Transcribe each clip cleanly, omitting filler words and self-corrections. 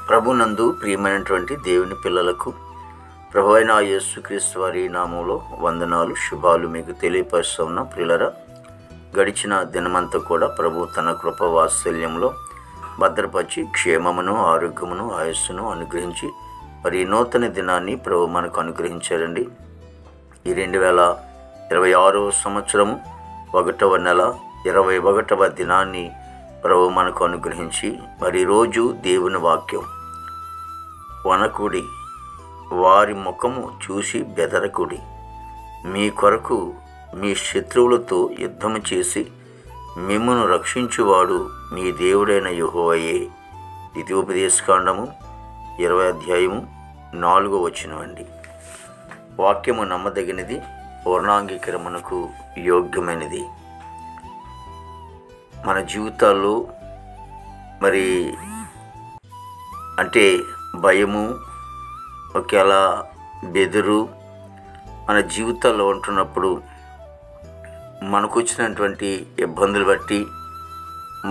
ప్రభునందు ప్రియమైనటువంటి దేవుని పిల్లలకు ప్రభు అయిన యేసుక్రీస్తు వారి నామంలో వందనాలు, శుభాలు మీకు తెలియపరుస్తున్న ప్రియులరా. గడిచిన దినమంతా కూడా ప్రభు తన కృప వాత్సల్యంలో భద్రపరిచి క్షేమమును, ఆరోగ్యమును, ఆయుస్సును అనుగ్రహించి మరి నూతన దినాన్ని ప్రభు మనకు అనుగ్రహించారండి. ఈ 2026 సంవత్సరము 1వ నెల 21వ దినాన్ని ప్రభు మనకు అనుగ్రహించి మరి రోజు దేవుని వాక్యం, వనకుడి వారి ముఖము చూసి బెదరకుడి, మీ కొరకు మీ శత్రువులతో యుద్ధము చేసి మిమ్మును రక్షించువాడు మీ దేవుడైన యెహోవాయే. ద్వితీయోపదేశకాండము 20వ అధ్యాయము 4వ వచనం అండి. వాక్యము నమ్మదగినది, పూర్ణాంగీకరణకు యోగ్యమైనది. మన జీవితాల్లో మరి అంటే భయము, ఒకేలా బెదురు మన జీవితాల్లో ఉంటున్నప్పుడు మనకు వచ్చినటువంటి ఇబ్బందులు బట్టి,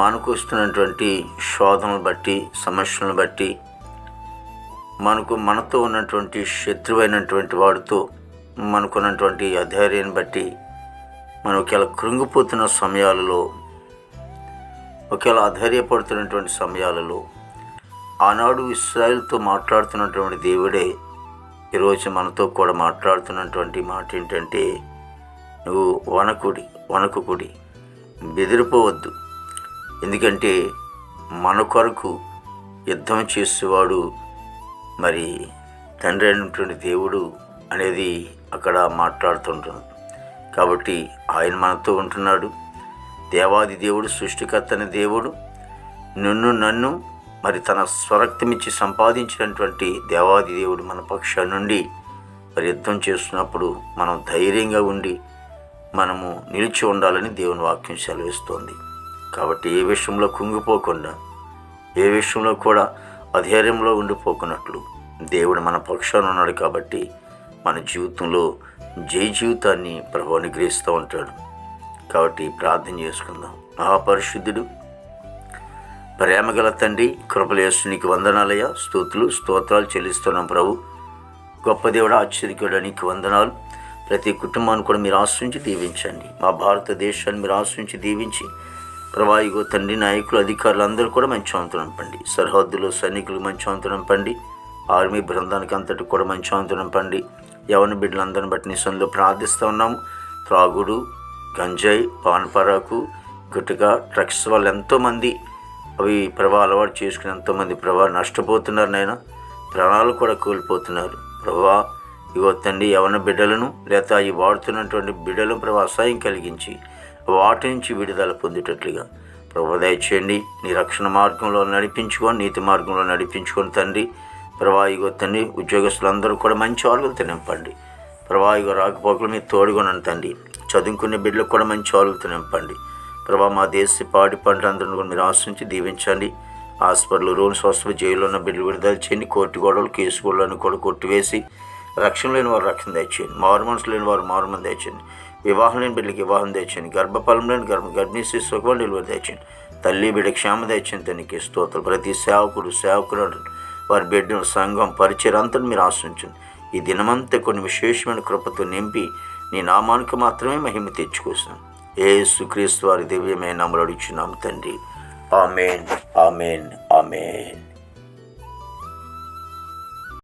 మనకు వస్తున్నటువంటి శోధనలు బట్టి, సమస్యలను బట్టి, మనతో ఉన్నటువంటి శత్రువైనటువంటి వాడితో మనకున్నటువంటి అధైర్యాన్ని బట్టి మనం ఒకేలా కృంగిపోతున్న సమయాలలో, ఒకేలా అధైర్యపడుతున్నటువంటి సమయాలలో ఆనాడు ఇశ్రాయేలుతో మాట్లాడుతున్నటువంటి దేవుడే ఈరోజు మనతో కూడా మాట్లాడుతున్నటువంటి మాట ఏంటంటే, నువ్వు వణకుకుడి, బెదిరిపోవద్దు. ఎందుకంటే మన కొరకు యుద్ధం చేసేవాడు మరి తండ్రి అయినటువంటి దేవుడు అనేది అక్కడ మాట్లాడుతుంటున్నాడు. కాబట్టి ఆయన మనతో ఉంటున్నాడు. దేవాది దేవుడు, సృష్టికర్త అనే దేవుడు నన్ను మరి తన స్వరక్తమిచ్చి సంపాదించినటువంటి దేవాది దేవుడు మన పక్షాల నుండి మరి యుద్ధం చేస్తున్నప్పుడు మనం ధైర్యంగా ఉండి మనము నిలిచి ఉండాలని దేవుని వాక్యం సెలవిస్తోంది. కాబట్టి ఏ విషయంలో కుంగిపోకుండా, ఏ విషయంలో కూడా అధైర్యంలో ఉండిపోకున్నట్లు దేవుడు మన పక్షాన ఉన్నాడు. కాబట్టి మన జీవితంలో జీవితాన్ని ప్రభు అనుగ్రహిస్తూ ఉంటాడు. కాబట్టి ప్రార్థన చేసుకుందాం. మహాపరిశుద్ధుడు, ప్రేమగల తండ్రి, కృపల యేసు నీకు వందనాలయ్యా, స్తోత్రాలు చెల్లిస్తున్నాం ప్రభు. గొప్ప దేవుడు, ఆశ్చర్యకుడు, నీకు వందనాలు. ప్రతి కుటుంబాన్ని కూడా మీరు ఆశ్రయించి దీవించండి. మా భారతదేశాన్ని మీరు ఆశ్రయించి దీవించి ప్రభావిగో తండ్రి, నాయకులు, అధికారులు అందరూ కూడా మంచి ఆంతరం పండి. సరిహద్దులో సైనికులు మంచి ఆంతరం పండి. ఆర్మీ బృందానికి అంతటి కూడా మంచి ఆంతరం పండి. యవన బిడ్డలందరిని బట్టి నిశంలో ప్రార్థిస్తూ ఉన్నాము. త్రాగుడు, గంజాయి, పాన్పరాకు, గుట్కా, డ్రగ్స్ వల్ల ఎంతోమంది అవి ప్రభా అలవాటు చేసుకుని ఎంతోమంది ప్రభా నష్టపోతున్నారు నాయన. ప్రాణాలు కూడా కోల్పోతున్నారు ప్రభా. ఇగో తండ్రి, యవన బిడ్డలను లేదా అవి వాడుతున్నటువంటి బిడ్డలను ప్రభా అసహాయం కలిగించి వాటి నుంచి విడుదల పొందేటట్లుగా ప్రభా దయచేయండి. నీ రక్షణ మార్గంలో నడిపించుకొని, నీతి మార్గంలో నడిపించుకొని తండ్రి. ప్రభా ఇగో తండ్రి, ఉద్యోగస్తులందరూ కూడా మంచి ఆలోచనతో నింపండి. ప్రభా ఇగో రాకపోకలు మీరు తోడుగొనండి తండ్రి. చదువుకునే బిడ్డలకు కూడా మంచి ఆలోచనతో నింపండి. ప్రభా మా దేశ పాడి పంటలందరూ కూడా మీరు ఆశ్రయించి దీవించండి. హాస్పిటల్, రూమ్స్, హాస్పిటల్, జైల్లో ఉన్న బిడ్డలు విడుదల చేయండి. కోర్టు గొడవలు, కేసు గొడవలను కూడా కొట్టివేసి రక్షణ లేని వారు రక్షణ తెచ్చేయండి. మారు మనసు లేని వారు మారు మనసు తెచ్చేయండి. వివాహం లేని బిడ్డలకి వివాహం తెచ్చేయండి. గర్భఫలం లేని గర్భిణీ శిశు సుఖం డెలివరీ తెచ్చేయండి. తల్లి బిడ్డ క్షేమ తెచ్చింది. తనకి స్తోత్రం. ప్రతి సేవకుడు వారి బిడ్డను, సంఘం, పరిచయం అంతా మీరు ఆశ్రయించండి. ఈ దినమంతా కొన్ని విశేషమైన కృపతో నింపి నీ నామానికి మాత్రమే మహిమ తెచ్చుకొస్తాను. యేసుక్రీస్తు వారి దివ్యమైన నామములో అడుగుచున్నాము తండ్రి. ఆమేన్, ఆమేన్, ఆమేన్.